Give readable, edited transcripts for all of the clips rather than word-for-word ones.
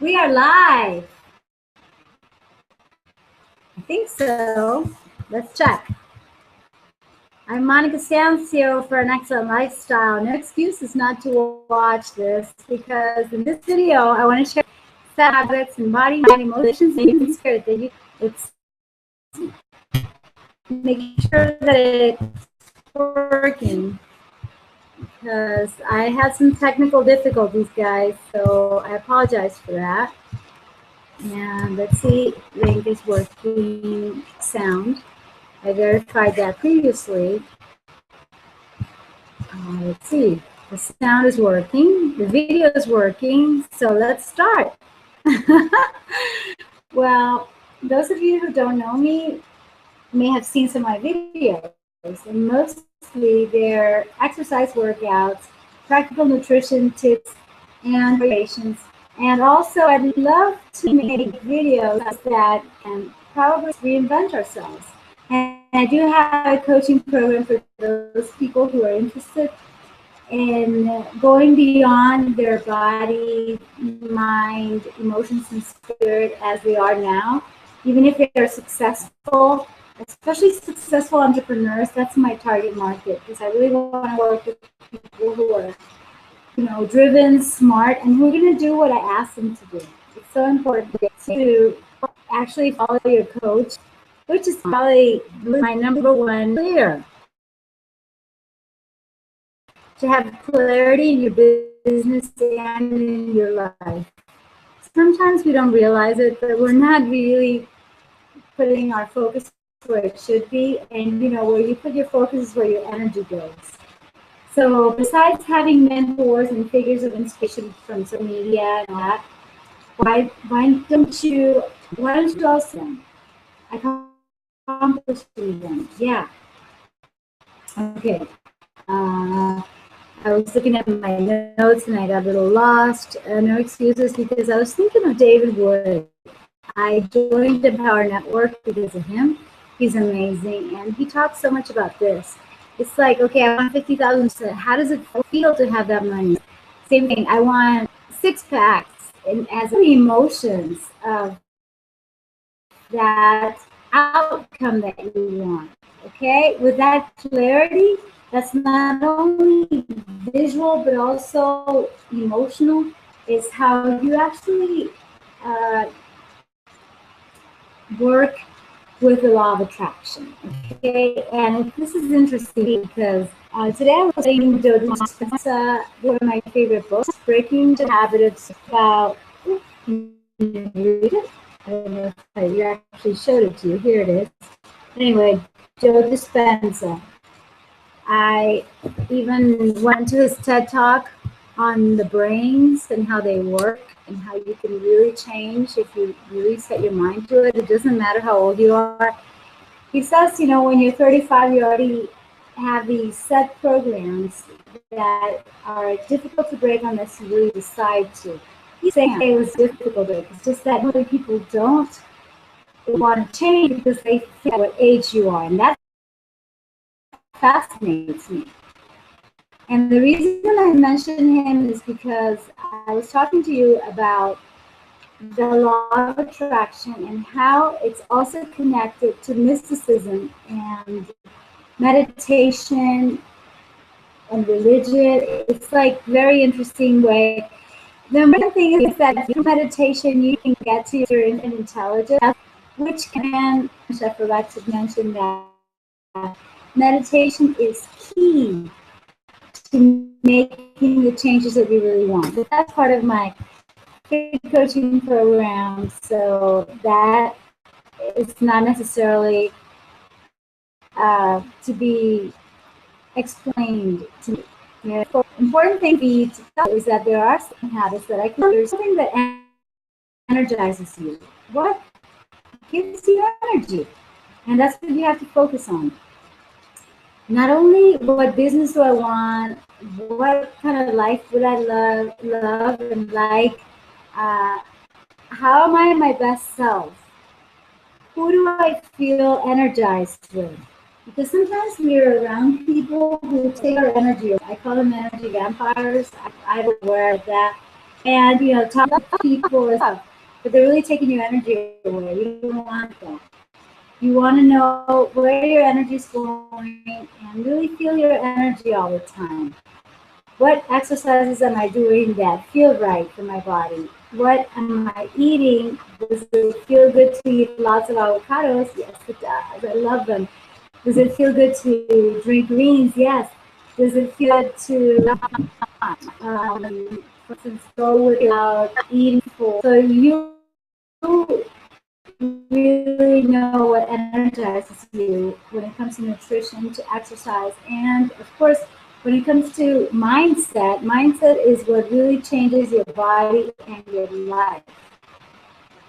We are live. I think so. Let's check. I'm Monica Sancio for an excellent lifestyle. No excuses not to watch this, because in this video I want to share set habits and body, mind, emotions, and spirit that you it's make sure that it's working, because I had some technical difficulties, guys, so I apologize for that. And let's see, link is working, sound. I verified that previously. Let's see, the sound is working, the video is working, so let's start. Well, those of you who don't know me may have seen some of my videos, and mostly they're exercise workouts, practical nutrition tips, and variations. And also, I'd love to make videos that can probably reinvent ourselves. And I do have a coaching program for those people who are interested in going beyond their body, mind, emotions, and spirit as they are now. Even if they're successful, especially successful entrepreneurs, that's my target market, because I really want to work with people who are, driven, smart, and who are going to do what I ask them to do. It's so important to actually follow your coach, which is probably my number one clear. To have clarity in your business and in your life. Sometimes we don't realize it, but we're not really putting our focus where it should be. And where you put your focus is where your energy goes. So besides having mentors and figures of inspiration from social media and all that, why don't you also accomplish them? Yeah. Okay. I was looking at my notes and I got a little lost. No excuses, because I was thinking of David Wood. I joined the Power Network because of him. He's amazing, and he talks so much about this. It's like, okay, I want 50,000. How does it feel to have that money? Same thing. I want 6 packs, and as the emotions of that outcome that you want. Okay, with that clarity, that's not only visual but also emotional, is how you actually work with the law of attraction. Okay, and this is interesting because today I was reading Joe Dispenza, one of my favorite books, Breaking the Habit of About. Can you read it? I don't know if you actually showed it to you. Here it is. Anyway, Joe Dispenza. I even went to his TED Talk on the brains and how they work and how you can really change if you really set your mind to it. It doesn't matter how old you are. He says, when you're 35, you already have these set programs that are difficult to break unless you really decide to. He's saying it was difficult, it's just that many people don't want to change because they think what age you are, and that fascinates me. And the reason I mention him is because I was talking to you about the law of attraction and how it's also connected to mysticism and meditation and religion. It's like very interesting way. The important thing is that through meditation you can get to your infinite intelligence, which can, I forgot to mention that meditation is key to making the changes that we really want. But that's part of my coaching program, so that is not necessarily to be explained to me. The important thing for you to know is that there are some habits that I can. There's something that energizes you. What gives you energy? And that's what you have to focus on. Not only what business do I want, what kind of life would I love and like, how am I my best self? Who do I feel energized with? Because sometimes we're around people who take our energy. I call them energy vampires. I'm aware of that. and talk to people and stuff, but they're really taking your energy away. You don't want that. You want to know where your energy is going and really feel your energy all the time. What exercises am I doing that feel right for my body? What am I eating? Does it feel good to eat lots of avocados? Yes, it does. I love them. Does it feel good to drink greens? Yes. Does it feel good to, for instance, go without eating for? So you really know what energizes you when it comes to nutrition, to exercise, and of course, when it comes to mindset, mindset is what really changes your body and your life.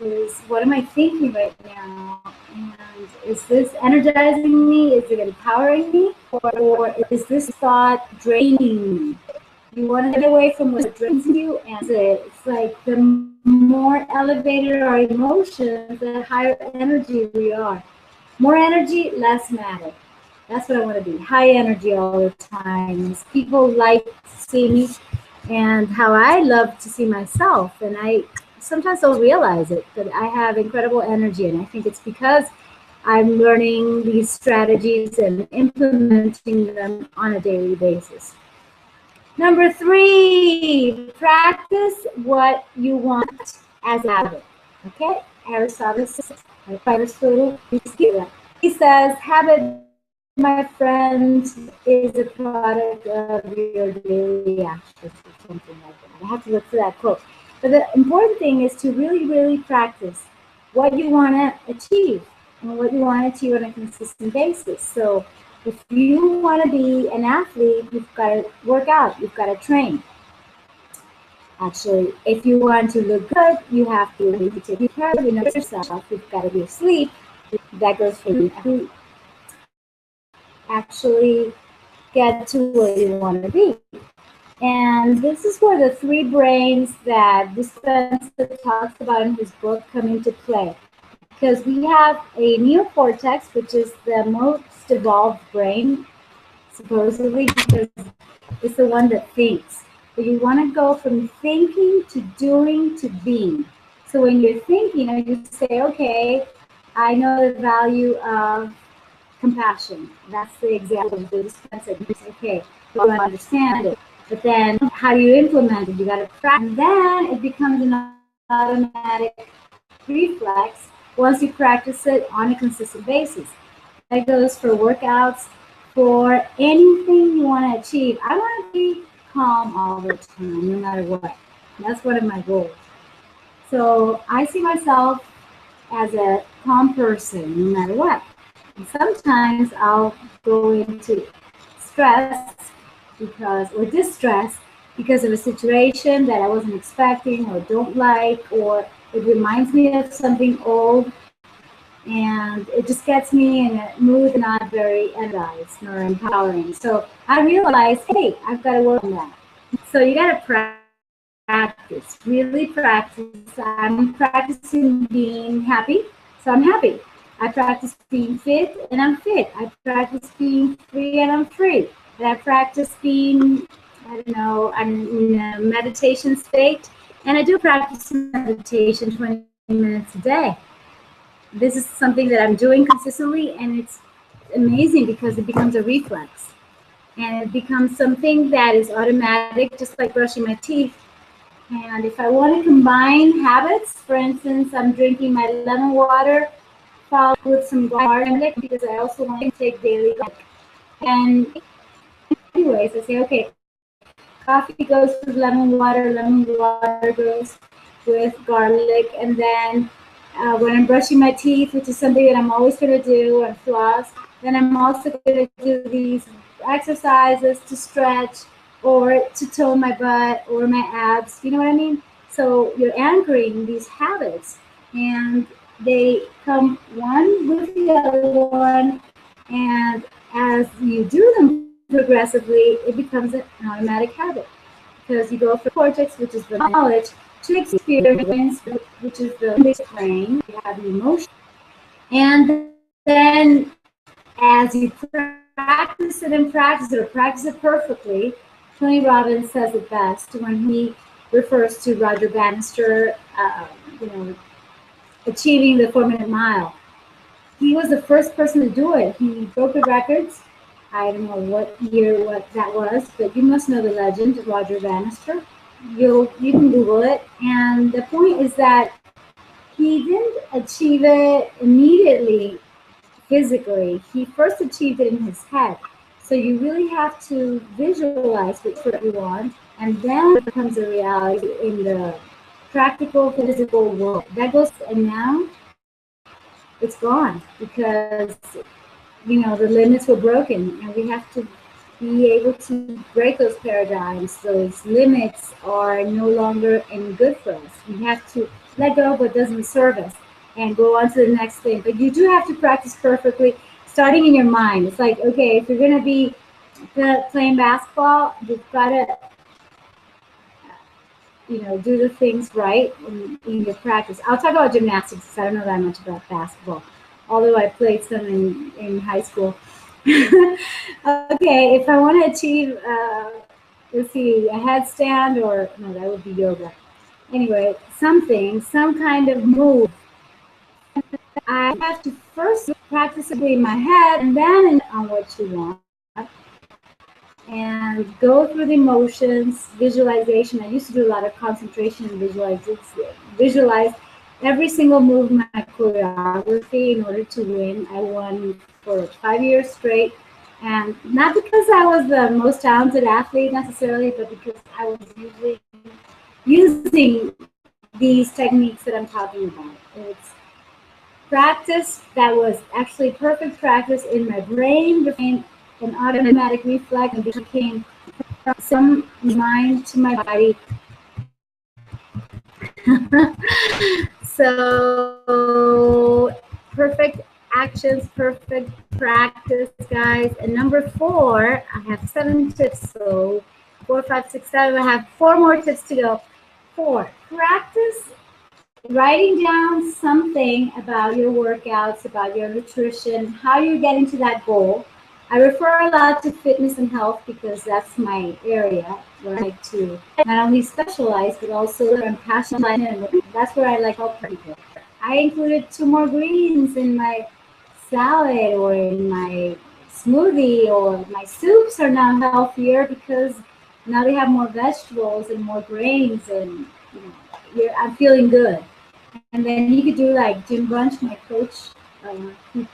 Is what am I thinking right now? And is this energizing me? Is it empowering me? Or is this thought draining me? You want to get away from what drains you, and it's like the more elevated our emotions, the higher energy we are. More energy, less matter. That's what I want to be. High energy all the time. People like to see me and how I love to see myself. And I sometimes don't realize it, but I have incredible energy. And I think it's because I'm learning these strategies and implementing them on a daily basis. Number 3, practice what you want as a habit. Okay, Aristotle he says, habit, my friend, is a product of your daily actions or something like that. I have to look for that quote. But the important thing is to really, really practice what you want to achieve and what you want to achieve on a consistent basis. So if you want to be an athlete, you've got to work out, you've got to train. Actually, if you want to look good, you have to take care of yourself. You've got to be asleep. That goes for you. Actually get to where you want to be. And this is where the 3 brains that Dispenza talks about in his book come into play. Because we have a neocortex, which is the most evolved brain, supposedly, because it's the one that thinks. But you want to go from thinking to doing to being. So when you're thinking, you say, okay, I know the value of compassion. That's the example of the Dispenza. You say, okay, you understand it. But then how do you implement it? You got to practice. And then it becomes an automatic reflex once you practice it on a consistent basis. That goes for workouts, for anything you want to achieve. I want to be calm all the time, no matter what. That's one of my goals. So I see myself as a calm person, no matter what. And sometimes I'll go into stress or distress because of a situation that I wasn't expecting or don't like, or it reminds me of something old, and it just gets me in a mood not very energized nor empowering. So I realized, hey, I've got to work on that. So you got to practice, really practice. I'm practicing being happy, so I'm happy. I practice being fit, and I'm fit. I practice being free, and I'm free. And I practice being, I don't know, I'm in a meditation state, and I do practice meditation 20 minutes a day. This is something that I'm doing consistently, and it's amazing because it becomes a reflex. And it becomes something that is automatic, just like brushing my teeth. And if I want to combine habits, for instance, I'm drinking my lemon water followed with some garlic because I also want to take daily garlic. And anyways, I say, okay, coffee goes with lemon water goes with garlic, and then when I'm brushing my teeth, which is something that I'm always going to do, and floss, then I'm also going to do these exercises to stretch or to tone my butt or my abs. You know what I mean? So you're anchoring these habits, and they come one with the other one, and as you do them progressively, it becomes an automatic habit, because you go from cortex, which is the knowledge, to experience, which is the brain. You have the emotion, and then as you practice it or practice it perfectly, Tony Robbins says it best when he refers to Roger Bannister, you know, achieving the 4-minute mile. He was the first person to do it. He broke the records. I don't know what year what that was, but you must know the legend of Roger Bannister. You can Google it. And the point is that he didn't achieve it immediately physically. He first achieved it in his head. So you really have to visualize what you want, and then it becomes a reality in the practical physical world. That goes, and now it's gone because the limits were broken, and we have to be able to break those paradigms. Those limits are no longer any good for us. We have to let go of what doesn't serve us and go on to the next thing. But you do have to practice perfectly, starting in your mind. It's like, okay, if you're going to be playing basketball, you've got to do the things right in your practice. I'll talk about gymnastics because I don't know that much about basketball, although I played some in high school. Okay, if I want to achieve, let's see, a headstand, or no, that would be yoga. Anyway, some kind of move. I have to first practice it in my head, and then on what you want, and go through the motions, visualization. I used to do a lot of concentration and visualize every single move in my choreography in order to win. I won for 5 years straight, and not because I was the most talented athlete necessarily, but because I was usually using these techniques that I'm talking about. It's practice that was actually perfect practice in my brain, became an automatic reflex, and became some mind to my body. So perfect actions, perfect practice, guys. And number 4, I have 7 tips. So 4, 5, 6, 7. I have 4 more tips to go. 4, practice writing down something about your workouts, about your nutrition, how you're getting to that goal. I refer a lot to fitness and health because that's my area where I like to not only specialize, but also where I'm passionate, and that's where I like help people. I included 2 more greens in my salad or in my smoothie, or my soups are now healthier because now they have more vegetables and more grains, and I'm feeling good. And then you could do like Jim Bunch, my coach. He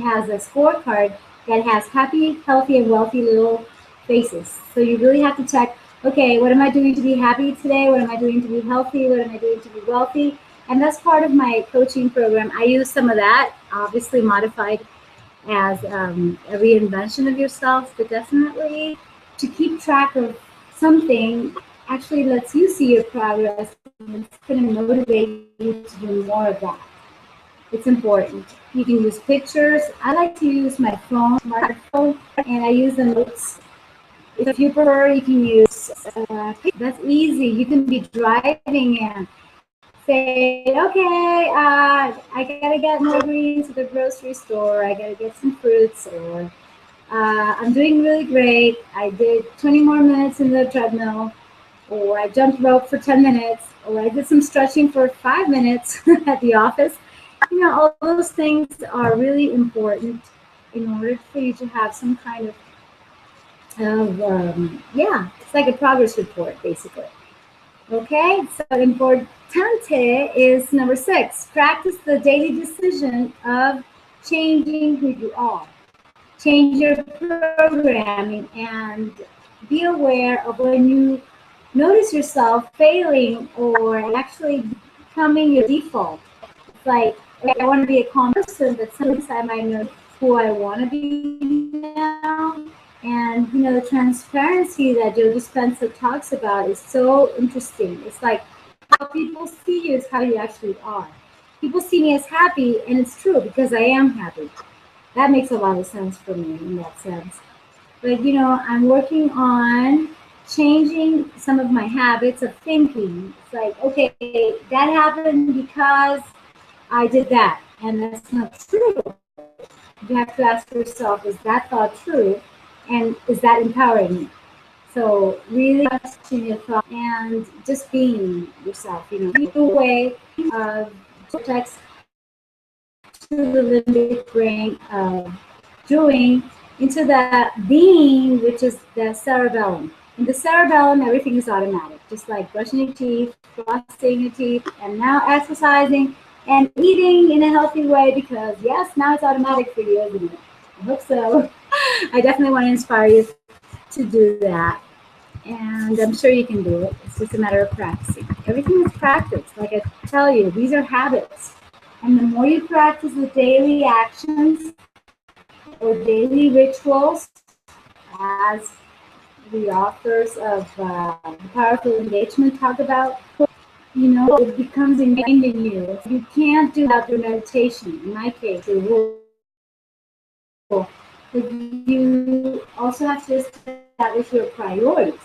has a scorecard that has happy, healthy, and wealthy little faces. So you really have to check, okay, what am I doing to be happy today? What am I doing to be healthy? What am I doing to be wealthy? And that's part of my coaching program. I use some of that, obviously modified as a reinvention of yourself, but definitely to keep track of something actually lets you see your progress, and it's going to motivate you to do more of that. It's important. You can use pictures. I like to use my smartphone, and I use the notes. If you prefer, you can use that's easy. You can be driving and say, okay, I gotta get more greens at the grocery store. I gotta get some fruits, or I'm doing really great. I did 20 more minutes in the treadmill, or I jumped rope for 10 minutes, or I did some stretching for 5 minutes at the office. All those things are really important in order for you to have some kind of it's like a progress report, basically. Okay, so importante is number 6. Practice the daily decision of changing who you are. Change your programming, and be aware of when you notice yourself failing or actually becoming your default. It's like, okay, I want to be a calm person, but sometimes I might know who I want to be now. And the transparency that Joe Dispenza talks about is so interesting. It's like how people see you is how you actually are. People see me as happy, and it's true because I am happy. That makes a lot of sense for me in that sense. But I'm working on changing some of my habits of thinking. It's like, okay, that happened because I did that, and that's not true. You have to ask yourself, is that thought true? And is that empowering me? So really trusting your thoughts and just being yourself, your way of vortex to the limbic brain of doing into that being, which is the cerebellum. In the cerebellum, everything is automatic, just like brushing your teeth, flossing your teeth, and now exercising and eating in a healthy way because, yes, now it's automatic for you, isn't it? I hope so. I definitely want to inspire you to do that. And I'm sure you can do it. It's just a matter of practicing. Everything is practice. Like I tell you, these are habits. And the more you practice the daily actions or daily rituals, as the authors of Powerful Engagement talk about, it becomes ingrained in you. You can't do that through meditation. In my case, it will. But you also have to establish your priorities.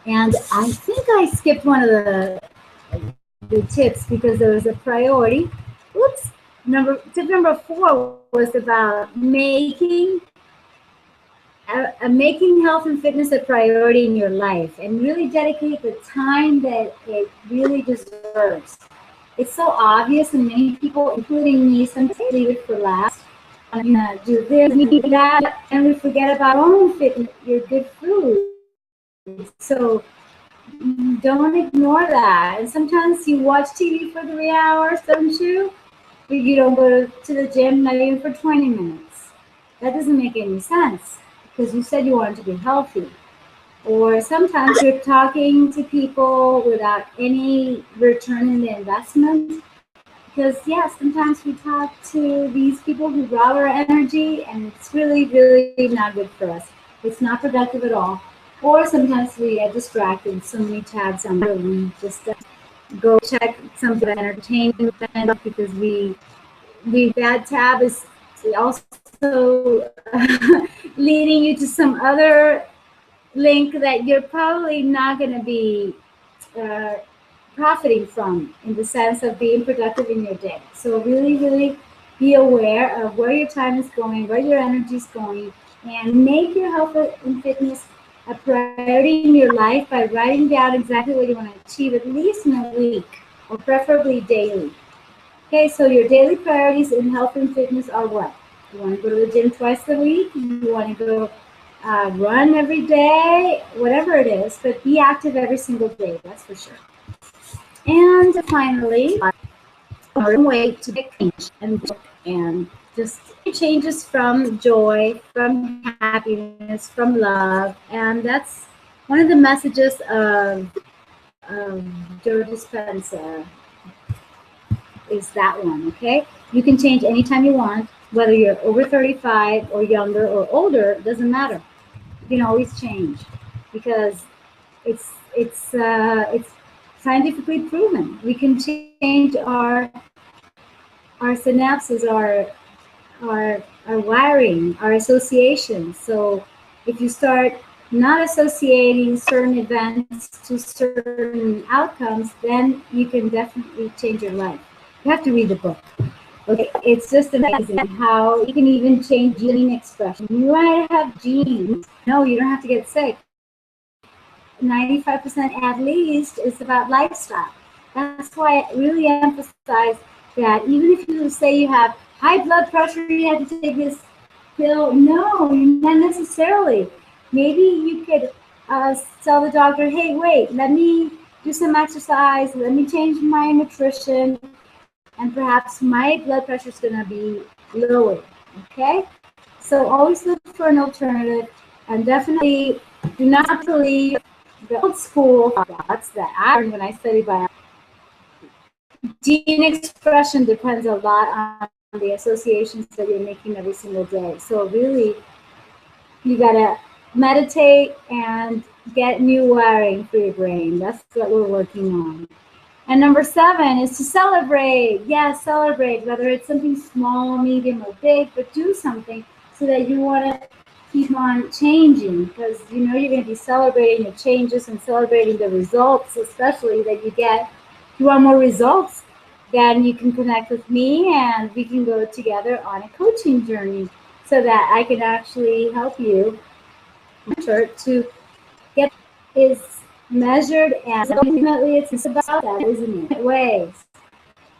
And I think I skipped one of the tips because there was a priority. Oops. Tip number 4 was about making health and fitness a priority in your life and really dedicate the time that it really deserves. It's so obvious, and many people, including me, sometimes leave it for last. Do this, do that, and we forget about our own fitness, your good food. So don't ignore that. And sometimes you watch TV for 3 hours, don't you? But you don't go to the gym, not even for 20 minutes. That doesn't make any sense because you said you wanted to be healthy. Or sometimes you're talking to people without any return in the investment. Because, yeah, sometimes we talk to these people who rob our energy, and it's really, really not good for us. It's not productive at all. Or sometimes we get distracted. So many tabs on there. We just go check some entertainment because that tab is also leading you to some other link that you're probably not going to be profiting from in the sense of being productive in your day. So really, really be aware of where your time is going, where your energy is going, and make your health and fitness a priority in your life by writing down exactly what you want to achieve at least in a week, or preferably daily. Okay, so your daily priorities in health and fitness are what? You want to go to the gym twice a week, you want to go run every day, whatever it is, but be active every single day, that's for sure. And finally, a way to get change and just changes from joy, from happiness, from love, and that's one of the messages of Joe Dispenza is that one. Okay, you can change anytime you want, whether you're over 35 or younger or older, it doesn't matter. You can always change because it's scientifically proven. We can change our synapses, our wiring, our associations. So if you start not associating certain events to certain outcomes, then you can definitely change your life. You have to read the book. Okay, it's just amazing how you can even change gene expression. You might have genes. No, you don't have to get sick. 95% at least is about lifestyle. That's why I really emphasize that even if you say you have high blood pressure, you have to take this pill. No, not necessarily. Maybe you could tell the doctor, hey, wait, let me do some exercise, let me change my nutrition, and perhaps my blood pressure is going to be lower. Okay? So always look for an alternative, and definitely do not believe the old school thoughts that I learned when I studied biology. Gene expression depends a lot on the associations that you're making every single day. So really, you gotta meditate and get new wiring for your brain. That's what we're working on. And number 7 is to celebrate. Yes, celebrate, whether it's something small, medium, or big, but do something so that you want to keep on changing, because you're going to be celebrating the changes and celebrating the results, especially that you get. If you want more results, then you can connect with me and we can go together on a coaching journey so that I can actually help you to get is measured, and ultimately it's about that, isn't it? Ways.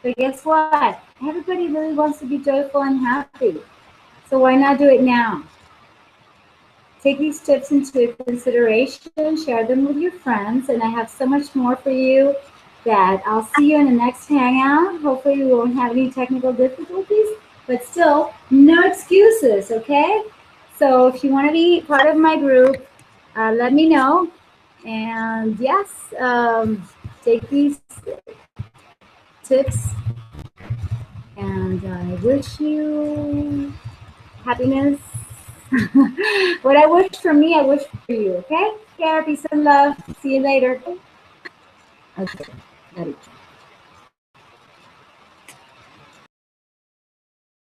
But guess what? Everybody really wants to be joyful and happy. So why not do it now? Take these tips into consideration, share them with your friends, and I have so much more for you that I'll see you in the next hangout. Hopefully we won't have any technical difficulties, but still, no excuses, okay? So if you want to be part of my group, let me know. And yes, take these tips, and I wish you happiness. What I wish for me, I wish for you, okay? Care, peace, and love. See you later. Okay, got it.